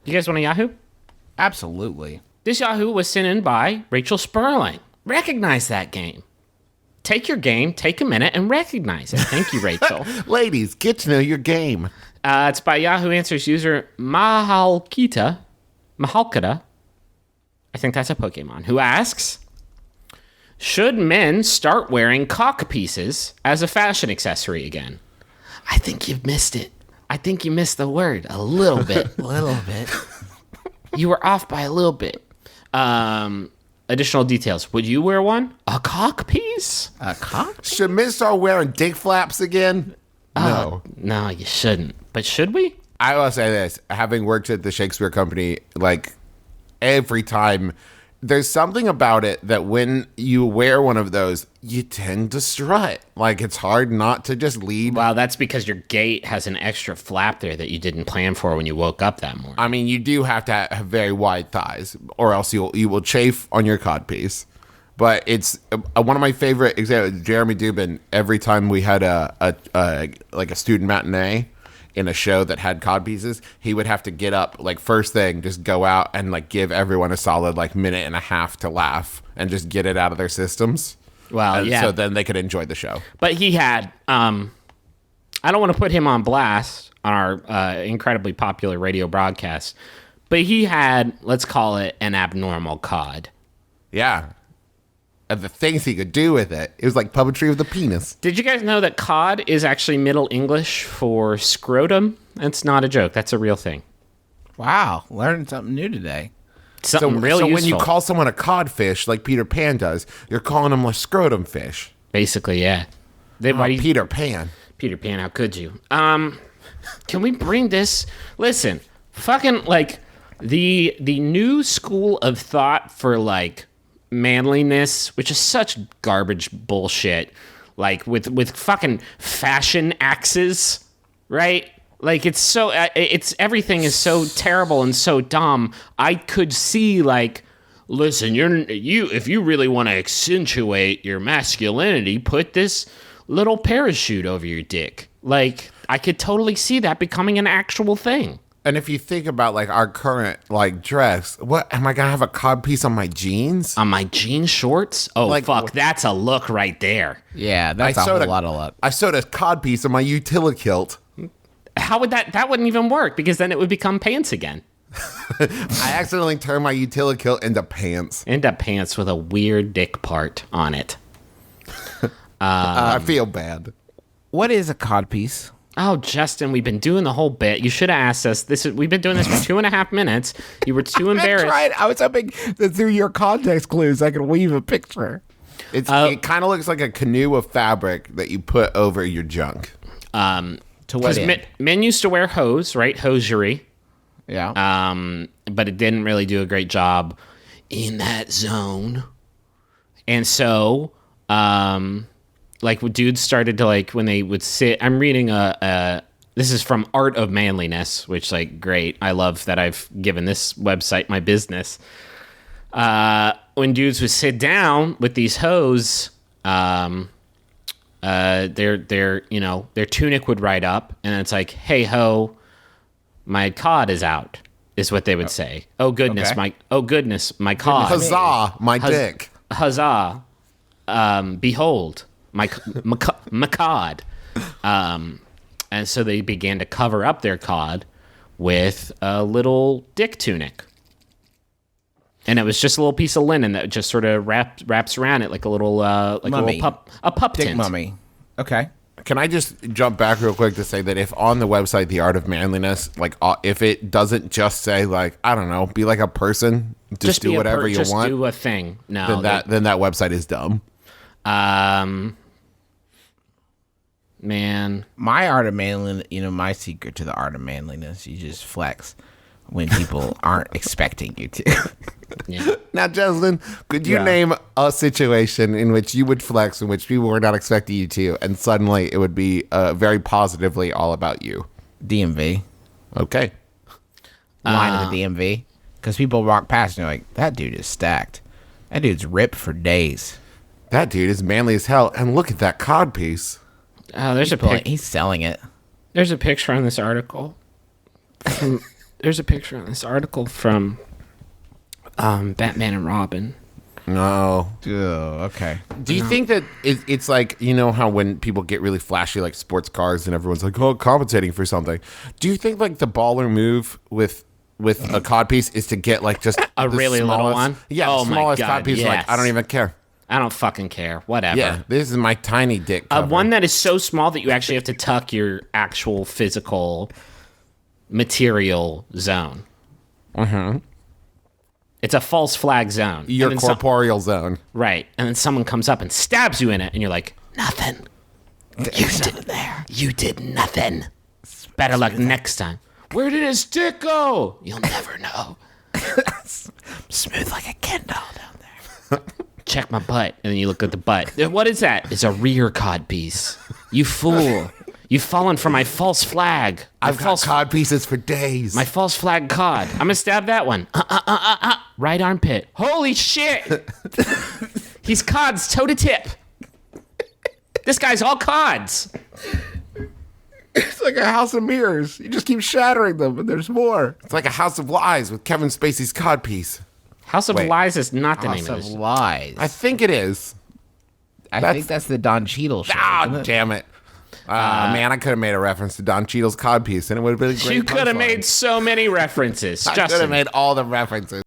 You guys want a Yahoo? Absolutely. This Yahoo was sent in by Rachel Sperling. Recognize that game. Take your game, take a minute, and recognize it. Thank you, Rachel. Ladies, get to know your game. It's by Yahoo Answers user Mahalkita. I think that's a Pokemon, who asks, should men start wearing cock pieces as a fashion accessory again? I think you've missed it. I think you missed the word a little bit. A little bit. You were off by a little bit. Additional details. Would you wear one? A cock piece? A cock? Should men start wearing dick flaps again? No. No, you shouldn't. But should we? I will say this. Having worked at the Shakespeare Company, like, every time, there's something about it that when you wear one of those, you tend to strut. Like, it's hard not to just lead. Well, that's because your gait has an extra flap there that you didn't plan for when you woke up that morning. I mean, you do have to have very wide thighs, or else you will chafe on your codpiece. But it's one of my favorite examples. Jeremy Dubin, every time we had a student matinee in a show that had codpieces, he would have to get up, like, first thing, just go out and, like, give everyone a solid, like, minute and a half to laugh and just get it out of their systems. Well, yeah. So then they could enjoy the show. But he had, I don't want to put him on blast on our incredibly popular radio broadcast, but he had, let's call it, an abnormal cod. Yeah. And the things he could do with it. It was like puppetry of the penis. Did you guys know that cod is actually Middle English for scrotum? That's not a joke. That's a real thing. Wow. Learning something new today. Something really useful. useful. When you call someone a codfish, like Peter Pan does, you're calling them a scrotum fish. Basically, yeah. Peter Pan. Peter Pan, how could you? Can we bring this? Listen, fucking, like, the new school of thought for, like, manliness, which is such garbage bullshit, like with fucking fashion axes, right? Like, it's everything is so terrible and so dumb. I could see, like, listen, if you really want to accentuate your masculinity, put this little parachute over your dick. Like, I could totally see that becoming an actual thing. And if you think about, like, our current, like, dress, what am I gonna have a codpiece on my jeans? On my jean shorts? Oh, like, fuck, that's a look right there. Yeah, that's a whole lot. I sewed a codpiece on my utilikilt. How would that wouldn't even work, because then it would become pants again. I accidentally turned my utilikilt into pants. Into pants with a weird dick part on it. I feel bad. What is a codpiece? Oh, Justin, we've been doing the whole bit. You should have asked us. We've been doing this for 2.5 minutes. You were too embarrassed. That's right. I was hoping that through your context clues, I could weave a picture. It kind of looks like a canoe of fabric that you put over your junk. Because men used to wear hose, right? Hosiery. Yeah. But it didn't really do a great job in that zone. And so, like, dudes started to, like, when they would sit, I'm reading this is from Art of Manliness, which, like, great. I love that I've given this website my business. When dudes would sit down with these hoes, their tunic would ride up, and it's like, hey ho, my cod is out, is what they would say. Oh goodness, okay. my cod. Huzzah, my dick. Huzzah, behold, my cod. And so they began to cover up their cod with a little dick tunic. And it was just a little piece of linen that just sort of wraps around it like a little pup dick tent. Mummy. Okay. Can I just jump back real quick to say that if on the website, The Art of Manliness, like, if it doesn't just say, like, I don't know, be like a person, just do whatever you want. Just do a thing. No. Then that website is dumb. Man. My art of manliness, my secret to the art of manliness, you just flex when people aren't expecting you to. Yeah. Now, Justin, could you name a situation in which you would flex, in which people were not expecting you to, and suddenly it would be very positively all about you? DMV. Okay. Line of the DMV. Because people walk past and they're like, that dude is stacked. That dude's ripped for days. That dude is manly as hell, and look at that cod piece. Oh, there's He's selling it. There's a picture on this article There's a picture on this article from Batman and Robin. No. Okay. Do you think that it's like, you know how when people get really flashy like sports cars and everyone's like, oh, compensating for something. Do you think like the baller move with a codpiece is to get like just A the really little smallest- one? Yeah, Oh the my smallest God, codpiece. yes. Like, I don't even care. I don't fucking care. Whatever. Yeah, this is my tiny dick cover. One that is so small that you actually have to tuck your actual physical material zone. Mm-hmm. It's a false flag zone. Your And then corporeal zone. right. And then someone comes up and stabs you in it, and you're like, nothing. You did nothing. Better luck next time. Where did his dick go? You'll never know. Smooth like a Ken doll down there. Check my butt. And then you look at the butt. What is that? It's a rear cod piece. You fool. You've fallen for my false flag. I've got cod pieces for days. My false flag cod. I'm gonna stab that one. Right armpit. Holy shit! He's cods toe to tip. This guy's all cods. It's like a house of mirrors. You just keep shattering them, and there's more. It's like a house of lies with Kevin Spacey's cod piece. House of Wait. Lies is not the House name of of this. Lies. I think it is. I think that's the Don Cheadle show. Ah, isn't it? damn it. Man, I could have made a reference to Don Cheadle's cod piece, and it would have been a great You could have punchline. made so many references. I could have Justin, made all the references.